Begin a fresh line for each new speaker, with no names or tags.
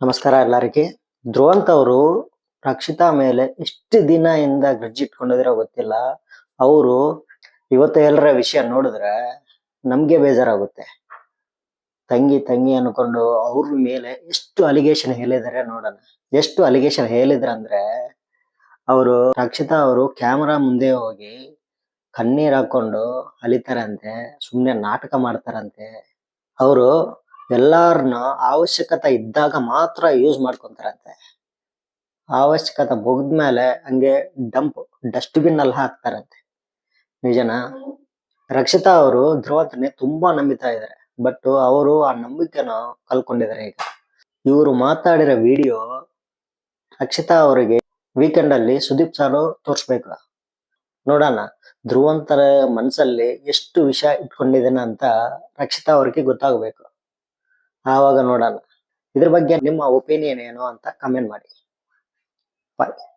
ನಮಸ್ಕಾರ ಎಲ್ಲರಿಗೆ. ಧ್ರುವಂತ್ ಅವರು ರಕ್ಷಿತಾ ಮೇಲೆ ಎಷ್ಟು ದಿನದಿಂದ ಗ್ರಡ್ಜ್ ಇಟ್ಕೊಂಡಿದಿರೋ ಗೊತ್ತಿಲ್ಲ. ಅವರು ಇವತ್ತು ಎಲ್ಲರ ವಿಷಯ ನೋಡಿದ್ರೆ ನಮ್ಗೆ ಬೇಜಾರಾಗುತ್ತೆ. ತಂಗಿ ತಂಗಿ ಅನ್ಕೊಂಡು ಅವ್ರ ಮೇಲೆ ಎಷ್ಟು ಅಲಿಗೇಷನ್ ಹೇಳಿದಾರೆ ನೋಡೋಣ. ಎಷ್ಟು ಅಲಿಗೇಷನ್ ಹೇಳಿದ್ರಂದ್ರೆ, ಅವರು ರಕ್ಷಿತಾ ಅವರು ಕ್ಯಾಮರಾ ಮುಂದೆ ಹೋಗಿ ಕಣ್ಣೀರ್ ಹಾಕೊಂಡು ಅಲಿತಾರಂತೆ, ಸುಮ್ನೆ ನಾಟಕ ಮಾಡ್ತಾರಂತೆ. ಅವರು ಎಲ್ಲಾರನ್ನ ಅವಶ್ಯಕತೆ ಇದ್ದಾಗ ಮಾತ್ರ ಯೂಸ್ ಮಾಡ್ಕೊಂತಾರಂತೆ. ಅವಶ್ಯಕತೆ ಮುಗಿದ್ಮೇಲೆ ಹಂಗೆ ಡಸ್ಟ್ಬಿನ್ ಅಲ್ಲಿ ಹಾಕ್ತಾರಂತೆ. ನಿಜನಾ? ರಕ್ಷಿತಾ ಅವರು ಧ್ರುವಂತನೇ ತುಂಬಾ ನಂಬಿತಾ ಇದಾರೆ, ಬಟ್ ಅವರು ಆ ನಂಬಿಕೆನ ಕಳ್ಕೊಂಡಿದ್ದಾರೆ. ಈಗ ಇವರು ಮಾತಾಡಿರೋ ವಿಡಿಯೋ ರಕ್ಷಿತಾ ಅವರಿಗೆ ವೀಕೆಂಡ್ ಅಲ್ಲಿ ಸುದೀಪ್ ಸಾರು ತೋರಿಸ್ಬೇಕು. ನೋಡೋಣ ಧ್ರುವಂತರ ಮನ್ಸಲ್ಲಿ ಎಷ್ಟು ವಿಷಯ ಇಟ್ಕೊಂಡಿದ್ದೇನೆ ಅಂತ ರಕ್ಷಿತಾ ಅವ್ರಿಗೆ ಗೊತ್ತಾಗಬೇಕು. ಆವಾಗ ನೋಡೋಣ. ಇದ್ರ ಬಗ್ಗೆ ನಿಮ್ಮ ಒಪಿನಿಯನ್ ಏನು ಅಂತ ಕಮೆಂಟ್ ಮಾಡಿ. ಬಾಯ್.